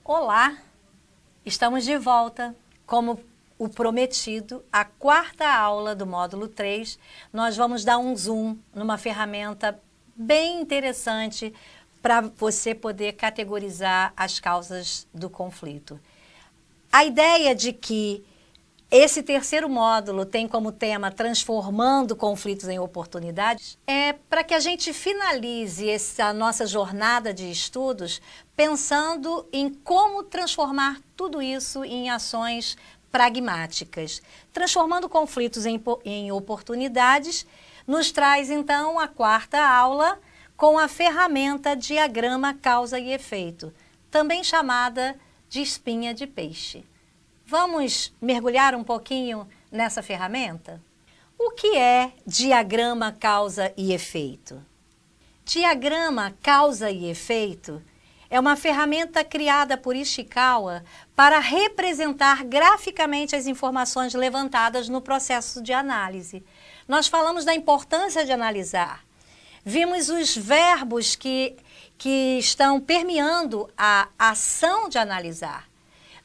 Olá, estamos de volta. Como o prometido, a quarta aula do módulo 3, nós vamos dar um zoom numa ferramenta bem interessante para você poder categorizar as causas do conflito. A ideia de que esse terceiro módulo tem como tema transformando conflitos em oportunidades é para que a gente finalize essa nossa jornada de estudos pensando em como transformar tudo isso em ações pragmáticas. Transformando conflitos em oportunidades nos traz então a quarta aula com a ferramenta diagrama causa e efeito, também chamada de espinha de peixe. Vamos mergulhar um pouquinho nessa ferramenta? O que é diagrama causa e efeito? Diagrama causa e efeito é uma ferramenta criada por Ishikawa para representar graficamente as informações levantadas no processo de análise. Nós falamos da importância de analisar. Vimos os verbos que estão permeando a ação de analisar.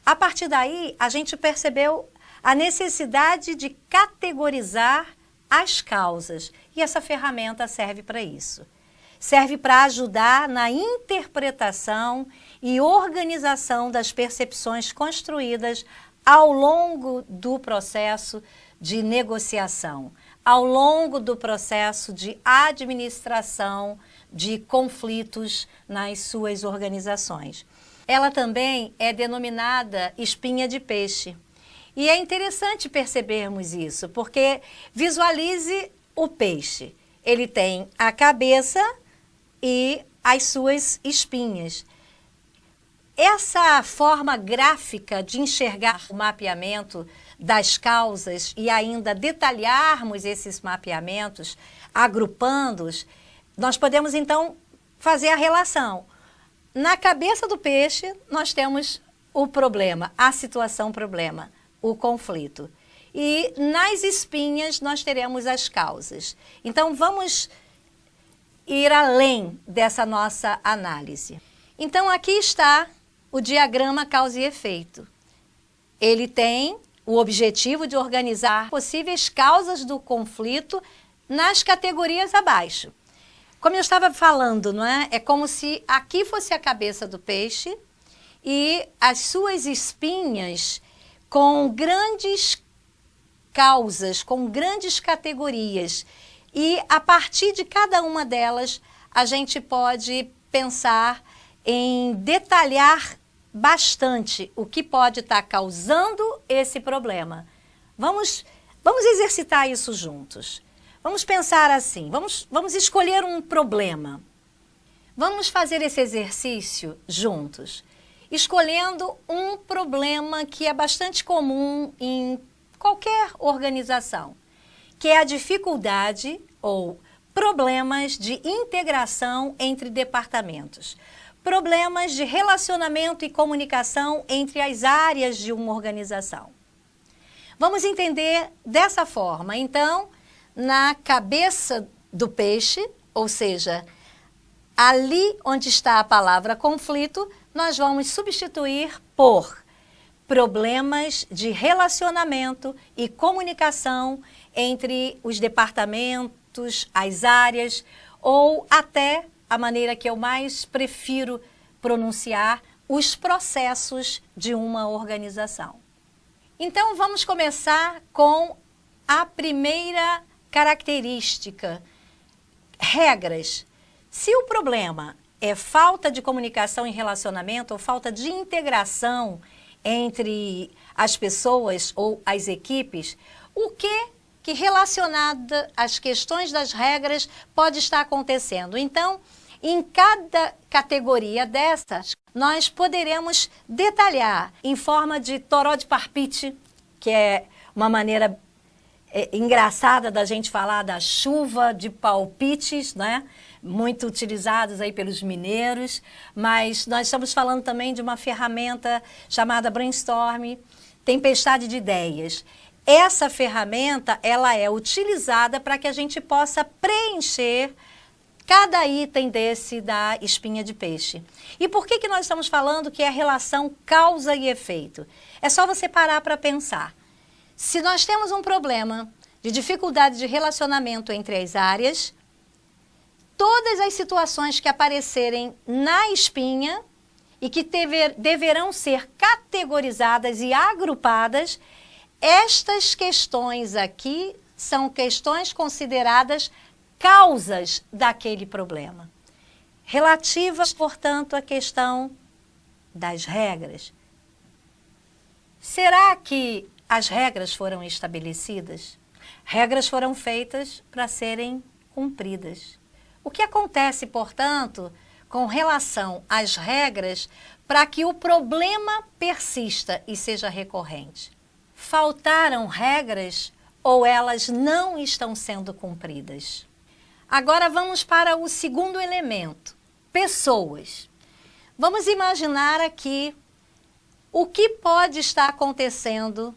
A partir daí, a gente percebeu a necessidade de categorizar as causas. E essa ferramenta serve para isso. Serve para ajudar na interpretação e organização das percepções construídas ao longo do processo de negociação, ao longo do processo de administração de conflitos nas suas organizações. Ela também é denominada espinha de peixe. E é interessante percebermos isso, porque visualize o peixe. Ele tem a cabeça e as suas espinhas. Essa forma gráfica de enxergar o mapeamento das causas e ainda detalharmos esses mapeamentos, agrupando-os, nós podemos então fazer a relação. Na cabeça do peixe, nós temos o problema, a situação problema, o conflito. E nas espinhas, nós teremos as causas. Então, vamos ir além dessa nossa análise. Então, aqui está o diagrama causa e efeito. Ele tem o objetivo de organizar possíveis causas do conflito nas categorias abaixo. Como eu estava falando, não é? É como se aqui fosse a cabeça do peixe e as suas espinhas com grandes causas, com grandes categorias. E a partir de cada uma delas, a gente pode pensar em detalhar bastante o que pode estar causando esse problema. Vamos exercitar isso juntos. Vamos pensar assim, vamos escolher um problema. Vamos fazer esse exercício juntos, escolhendo um problema que é bastante comum em qualquer organização, que é a dificuldade ou problemas de integração entre departamentos, problemas de relacionamento e comunicação entre as áreas de uma organização. Vamos entender dessa forma, então, na cabeça do peixe, ou seja, ali onde está a palavra conflito, nós vamos substituir por problemas de relacionamento e comunicação entre os departamentos, as áreas, ou até a maneira que eu mais prefiro pronunciar, os processos de uma organização. Então, vamos começar com a primeira característica, regras. Se o problema é falta de comunicação e relacionamento ou falta de integração entre as pessoas ou as equipes, o que relacionada às questões das regras pode estar acontecendo? Então, em cada categoria dessas, nós poderemos detalhar em forma de toró de parpite, que é uma maneira engraçada da gente falar da chuva de palpites, né? Muito utilizados aí pelos mineiros, mas nós estamos falando também de uma ferramenta chamada brainstorm, tempestade de ideias. Essa ferramenta, ela é utilizada para que a gente possa preencher cada item desse da espinha de peixe. E por que nós estamos falando que é relação causa e efeito? É só você parar para pensar. Se nós temos um problema de dificuldade de relacionamento entre as áreas, todas as situações que aparecerem na espinha e que deverão ser categorizadas e agrupadas, estas questões aqui são questões consideradas causas daquele problema. Relativas, portanto, à questão das regras. Será que as regras foram estabelecidas? Regras foram feitas para serem cumpridas. O que acontece, portanto, com relação às regras para que o problema persista e seja recorrente? Faltaram regras ou elas não estão sendo cumpridas? Agora vamos para o segundo elemento, pessoas. Vamos imaginar aqui o que pode estar acontecendo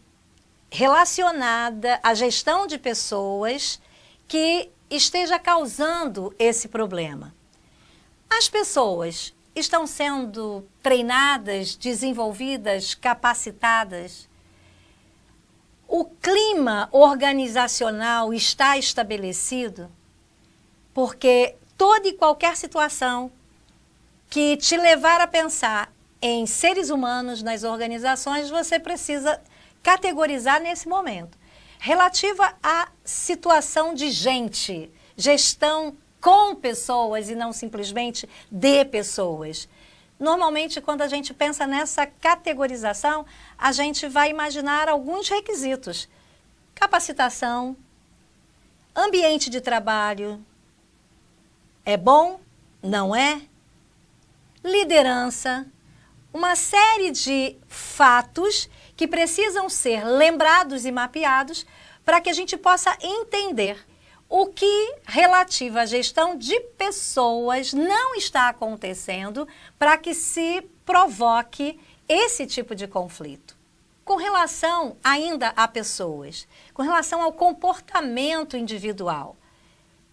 relacionada à gestão de pessoas que esteja causando esse problema. As pessoas estão sendo treinadas, desenvolvidas, capacitadas? O clima organizacional está estabelecido? Porque toda e qualquer situação que te levar a pensar em seres humanos nas organizações, você precisa categorizar nesse momento. Relativa à situação de gente, gestão com pessoas e não simplesmente de pessoas. Normalmente, quando a gente pensa nessa categorização, a gente vai imaginar alguns requisitos. Capacitação, ambiente de trabalho, é bom? Não é? Liderança, uma série de fatos que precisam ser lembrados e mapeados para que a gente possa entender o que relativo à gestão de pessoas não está acontecendo para que se provoque esse tipo de conflito. Com relação ainda a pessoas, com relação ao comportamento individual,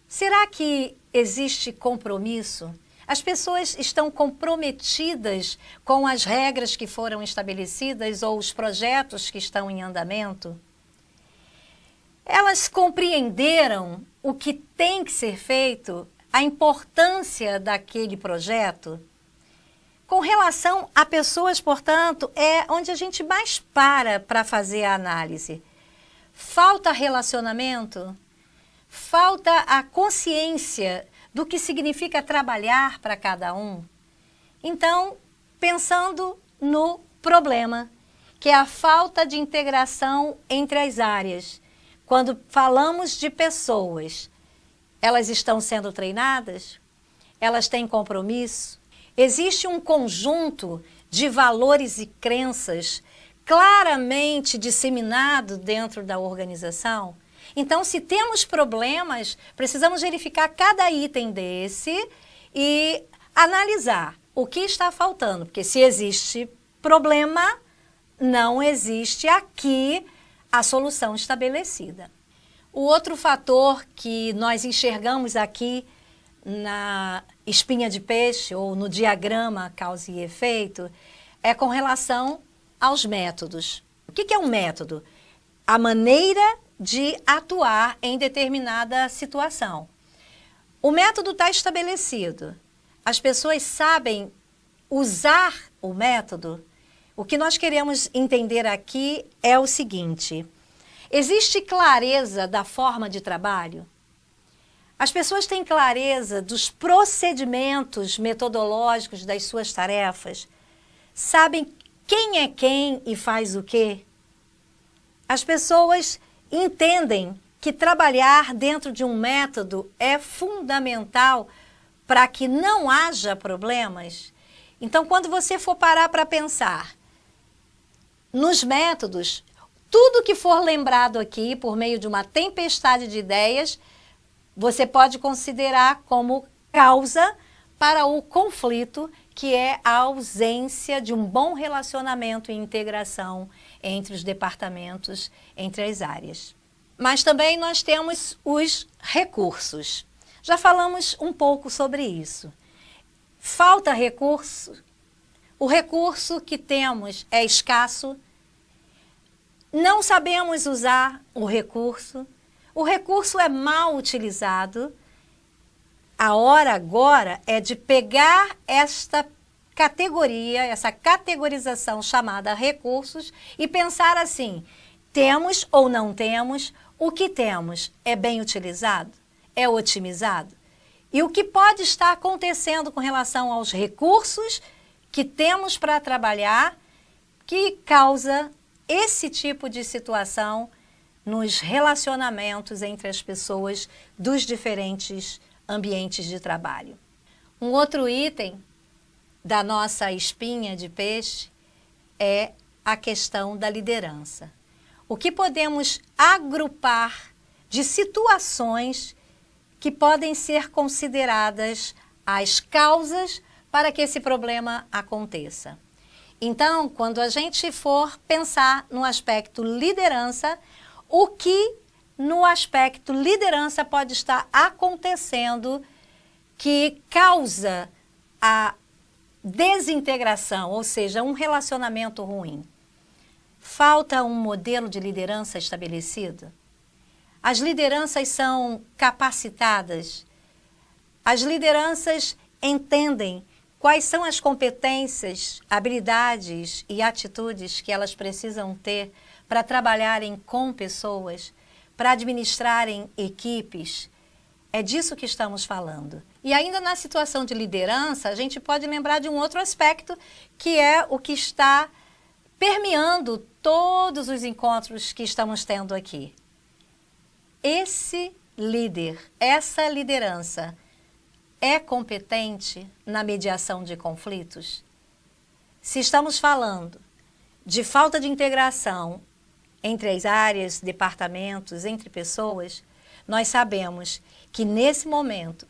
será que existe compromisso? As pessoas estão comprometidas com as regras que foram estabelecidas ou os projetos que estão em andamento? Elas compreenderam o que tem que ser feito, a importância daquele projeto? Com relação a pessoas, portanto, é onde a gente mais para fazer a análise. Falta relacionamento? Falta a consciência do que significa trabalhar para cada um? Então, pensando no problema, que é a falta de integração entre as áreas. Quando falamos de pessoas, elas estão sendo treinadas? Elas têm compromisso? Existe um conjunto de valores e crenças claramente disseminado dentro da organização? Então, se temos problemas, precisamos verificar cada item desse e analisar o que está faltando. Porque se existe problema, não existe aqui a solução estabelecida. O outro fator que nós enxergamos aqui na espinha de peixe ou no diagrama causa e efeito é com relação aos métodos. O que é um método? A maneira de atuar em determinada situação. O método está estabelecido. As pessoas sabem usar o método. O que nós queremos entender aqui é o seguinte: existe clareza da forma de trabalho? As pessoas têm clareza dos procedimentos metodológicos das suas tarefas? Sabem quem é quem e faz o quê? As pessoas entendem que trabalhar dentro de um método é fundamental para que não haja problemas? Então, quando você for parar para pensar nos métodos, tudo que for lembrado aqui por meio de uma tempestade de ideias, você pode considerar como causa para o conflito, que é a ausência de um bom relacionamento e integração entre os departamentos, entre as áreas. Mas também nós temos os recursos. Já falamos um pouco sobre isso. Falta recurso, o recurso que temos é escasso, não sabemos usar o recurso é mal utilizado. A hora agora é de pegar esta categoria, essa categorização chamada recursos e pensar assim, temos ou não temos, o que temos é bem utilizado, é otimizado? E o que pode estar acontecendo com relação aos recursos que temos para trabalhar que causa esse tipo de situação nos relacionamentos entre as pessoas dos diferentes ambientes de trabalho. Um outro item da nossa espinha de peixe é a questão da liderança. O que podemos agrupar de situações que podem ser consideradas as causas para que esse problema aconteça. Então, quando a gente for pensar no aspecto liderança, o que no aspecto liderança pode estar acontecendo que causa a desintegração, ou seja, um relacionamento ruim? Falta um modelo de liderança estabelecido? As lideranças são capacitadas? As lideranças entendem quais são as competências, habilidades e atitudes que elas precisam ter para trabalharem com pessoas, para administrarem equipes? É disso que estamos falando. E ainda na situação de liderança, a gente pode lembrar de um outro aspecto, que é o que está permeando todos os encontros que estamos tendo aqui. Esse líder, essa liderança, é competente na mediação de conflitos? Se estamos falando de falta de integração entre as áreas, departamentos, entre pessoas, nós sabemos que nesse momento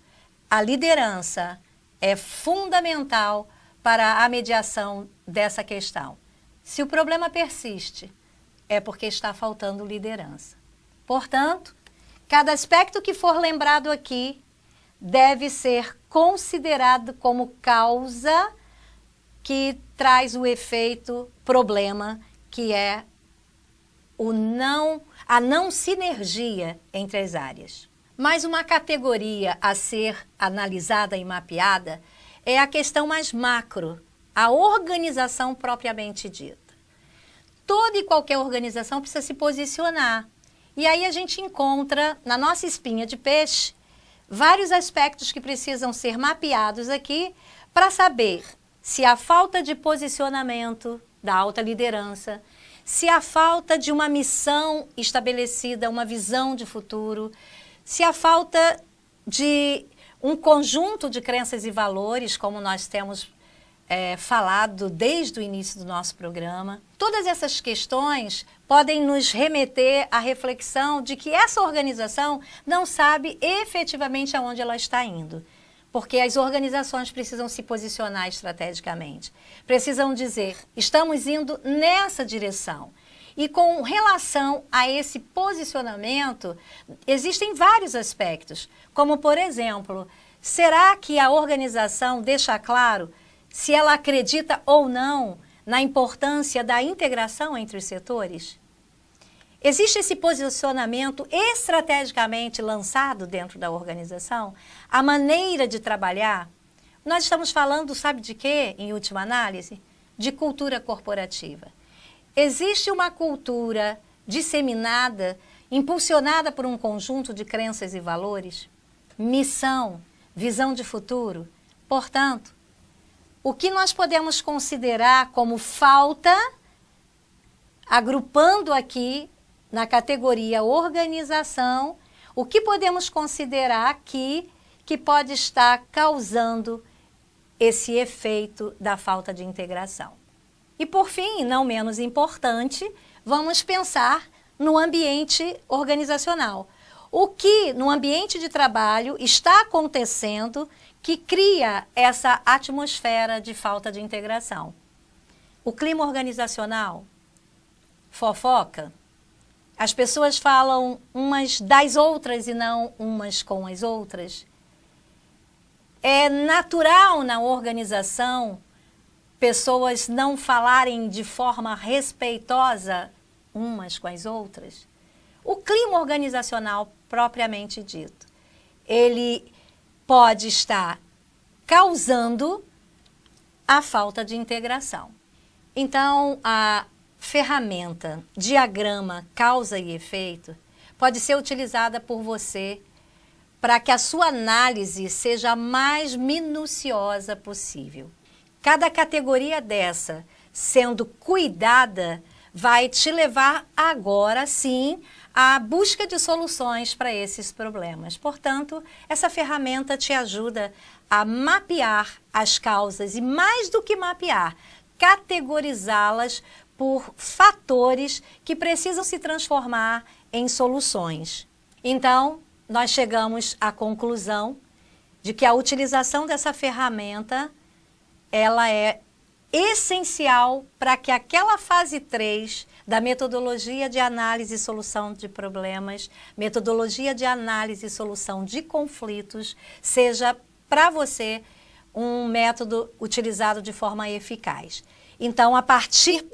a liderança é fundamental para a mediação dessa questão. Se o problema persiste, é porque está faltando liderança. Portanto, cada aspecto que for lembrado aqui deve ser considerado como causa que traz o efeito problema, que é a não sinergia entre as áreas. Mais uma categoria a ser analisada e mapeada é a questão mais macro, a organização propriamente dita. Toda e qualquer organização precisa se posicionar. E aí a gente encontra, na nossa espinha de peixe, vários aspectos que precisam ser mapeados aqui para saber se a falta de posicionamento da alta liderança, se a falta de uma missão estabelecida, uma visão de futuro, se a falta de um conjunto de crenças e valores, como nós temos falado desde o início do nosso programa. Todas essas questões podem nos remeter à reflexão de que essa organização não sabe efetivamente aonde ela está indo. Porque as organizações precisam se posicionar estrategicamente. Precisam dizer, estamos indo nessa direção. E com relação a esse posicionamento, existem vários aspectos. Como, por exemplo, será que a organização deixa claro se ela acredita ou não na importância da integração entre os setores? Existe esse posicionamento estrategicamente lançado dentro da organização? A maneira de trabalhar? Nós estamos falando, sabe de quê, em última análise? De cultura corporativa. Existe uma cultura disseminada, impulsionada por um conjunto de crenças e valores? Missão, visão de futuro? Portanto, o que nós podemos considerar como falta, agrupando aqui na categoria organização, o que podemos considerar aqui que pode estar causando esse efeito da falta de integração? E por fim, não menos importante, vamos pensar no ambiente organizacional. O que no ambiente de trabalho está acontecendo que cria essa atmosfera de falta de integração? O clima organizacional, fofoca, as pessoas falam umas das outras e não umas com as outras, É natural na organização pessoas não falarem de forma respeitosa umas com as outras? O clima organizacional propriamente dito, ele pode estar causando a falta de integração. Então, a ferramenta diagrama causa e efeito pode ser utilizada por você para que a sua análise seja a mais minuciosa possível. Cada categoria dessa, sendo cuidada, vai te levar agora sim à busca de soluções para esses problemas. Portanto, essa ferramenta te ajuda a mapear as causas e, mais do que mapear, categorizá-las por fatores que precisam se transformar em soluções. Então, nós chegamos à conclusão de que a utilização dessa ferramenta ela é essencial para que aquela fase 3 da metodologia de análise e solução de problemas, metodologia de análise e solução de conflitos, seja para você um método utilizado de forma eficaz. Então, a partir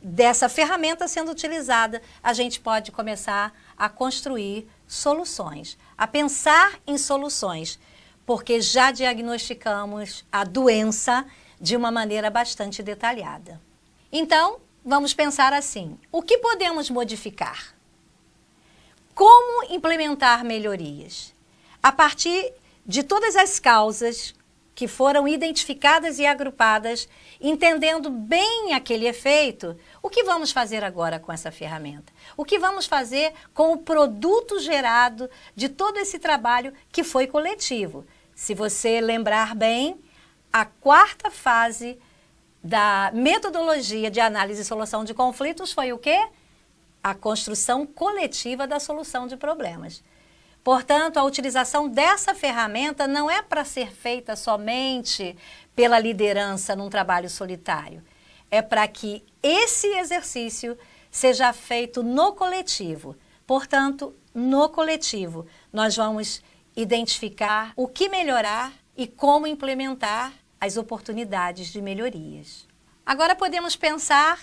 dessa ferramenta sendo utilizada, a gente pode começar a construir soluções, a pensar em soluções, porque já diagnosticamos a doença de uma maneira bastante detalhada. Então, vamos pensar assim: o que podemos modificar? Como implementar melhorias? A partir de todas as causas que foram identificadas e agrupadas, entendendo bem aquele efeito, o que vamos fazer agora com essa ferramenta? O que vamos fazer com o produto gerado de todo esse trabalho que foi coletivo? Se você lembrar bem, a quarta fase da metodologia de análise e solução de conflitos foi o quê? A construção coletiva da solução de problemas. Portanto, a utilização dessa ferramenta não é para ser feita somente pela liderança num trabalho solitário. É para que esse exercício seja feito no coletivo. Portanto, no coletivo, nós vamos identificar o que melhorar e como implementar as oportunidades de melhorias. Agora podemos pensar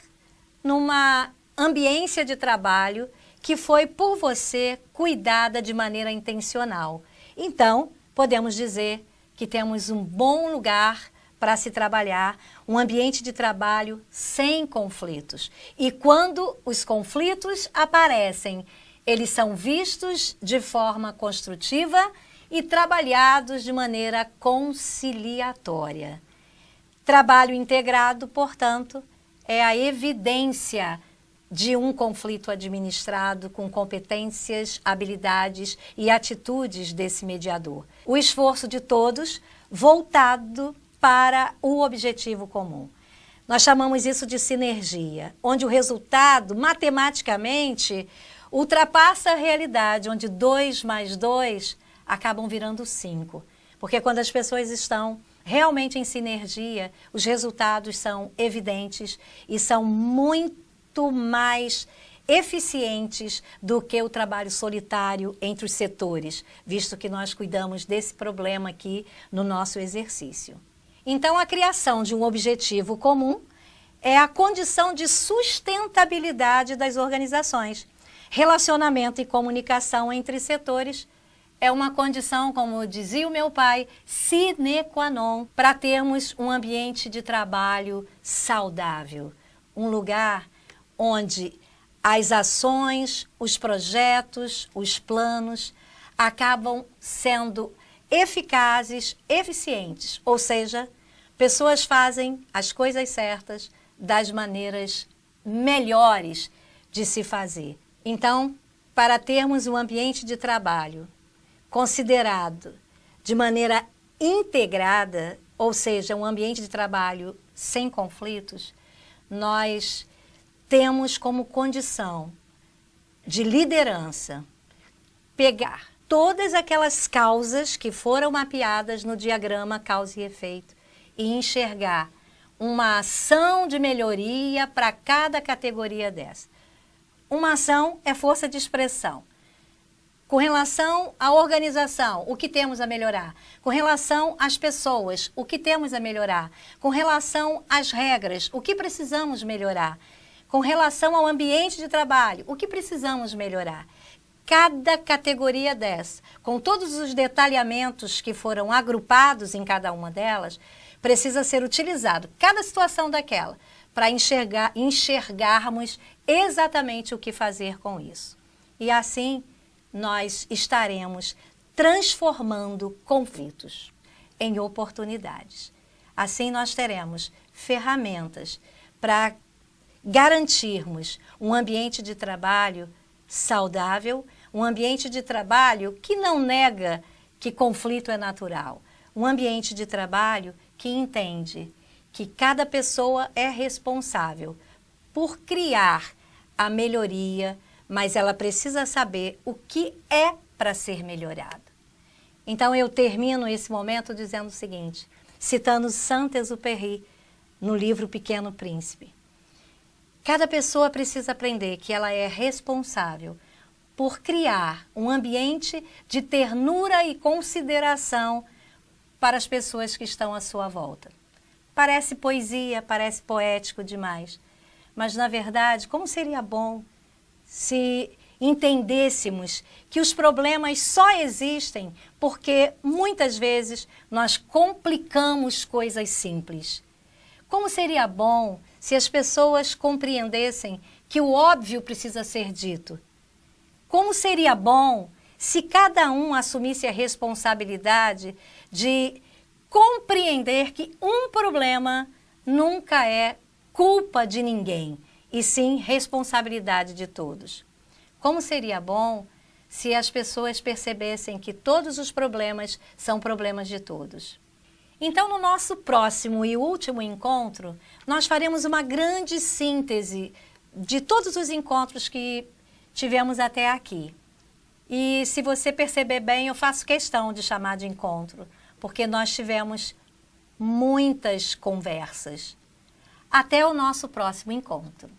numa ambiência de trabalho que foi por você cuidada de maneira intencional. Então, podemos dizer que temos um bom lugar para se trabalhar, um ambiente de trabalho sem conflitos. E quando os conflitos aparecem, eles são vistos de forma construtiva e trabalhados de maneira conciliatória. Trabalho integrado, portanto, é a evidência de um conflito administrado com competências, habilidades e atitudes desse mediador. O esforço de todos voltado para o objetivo comum. Nós chamamos isso de sinergia, onde o resultado, matematicamente, ultrapassa a realidade, onde 2 mais 2 acabam virando 5. Porque quando as pessoas estão realmente em sinergia, os resultados são evidentes e são muito mais eficientes do que o trabalho solitário entre os setores, visto que nós cuidamos desse problema aqui no nosso exercício. Então, a criação de um objetivo comum é a condição de sustentabilidade das organizações. Relacionamento e comunicação entre setores é uma condição, como dizia o meu pai, sine qua non, para termos um ambiente de trabalho saudável, um lugar onde as ações, os projetos, os planos acabam sendo eficazes, eficientes, ou seja, pessoas fazem as coisas certas das maneiras melhores de se fazer. Então, para termos um ambiente de trabalho considerado de maneira integrada, ou seja, um ambiente de trabalho sem conflitos, nós temos como condição de liderança pegar todas aquelas causas que foram mapeadas no diagrama causa e efeito e enxergar uma ação de melhoria para cada categoria dessa. Uma ação é força de expressão. Com relação à organização, o que temos a melhorar? Com relação às pessoas, o que temos a melhorar? Com relação às regras, o que precisamos melhorar? Com relação ao ambiente de trabalho, o que precisamos melhorar? Cada categoria dessa, com todos os detalhamentos que foram agrupados em cada uma delas, precisa ser utilizado, cada situação daquela, para enxergarmos exatamente o que fazer com isso. E assim, nós estaremos transformando conflitos em oportunidades. Assim, nós teremos ferramentas para garantirmos um ambiente de trabalho saudável, um ambiente de trabalho que não nega que conflito é natural, um ambiente de trabalho que entende que cada pessoa é responsável por criar a melhoria, mas ela precisa saber o que é para ser melhorado. Então eu termino esse momento dizendo o seguinte, citando Saint-Exupéry no livro Pequeno Príncipe. Cada pessoa precisa aprender que ela é responsável por criar um ambiente de ternura e consideração para as pessoas que estão à sua volta. Parece poesia, parece poético demais, mas na verdade, como seria bom se entendêssemos que os problemas só existem porque muitas vezes nós complicamos coisas simples. Como seria bom se as pessoas compreendessem que o óbvio precisa ser dito? Como seria bom se cada um assumisse a responsabilidade de compreender que um problema nunca é culpa de ninguém, e sim responsabilidade de todos. Como seria bom se as pessoas percebessem que todos os problemas são problemas de todos. Então, no nosso próximo e último encontro, nós faremos uma grande síntese de todos os encontros que tivemos até aqui. E se você perceber bem, eu faço questão de chamar de encontro, porque nós tivemos muitas conversas. Até o nosso próximo encontro.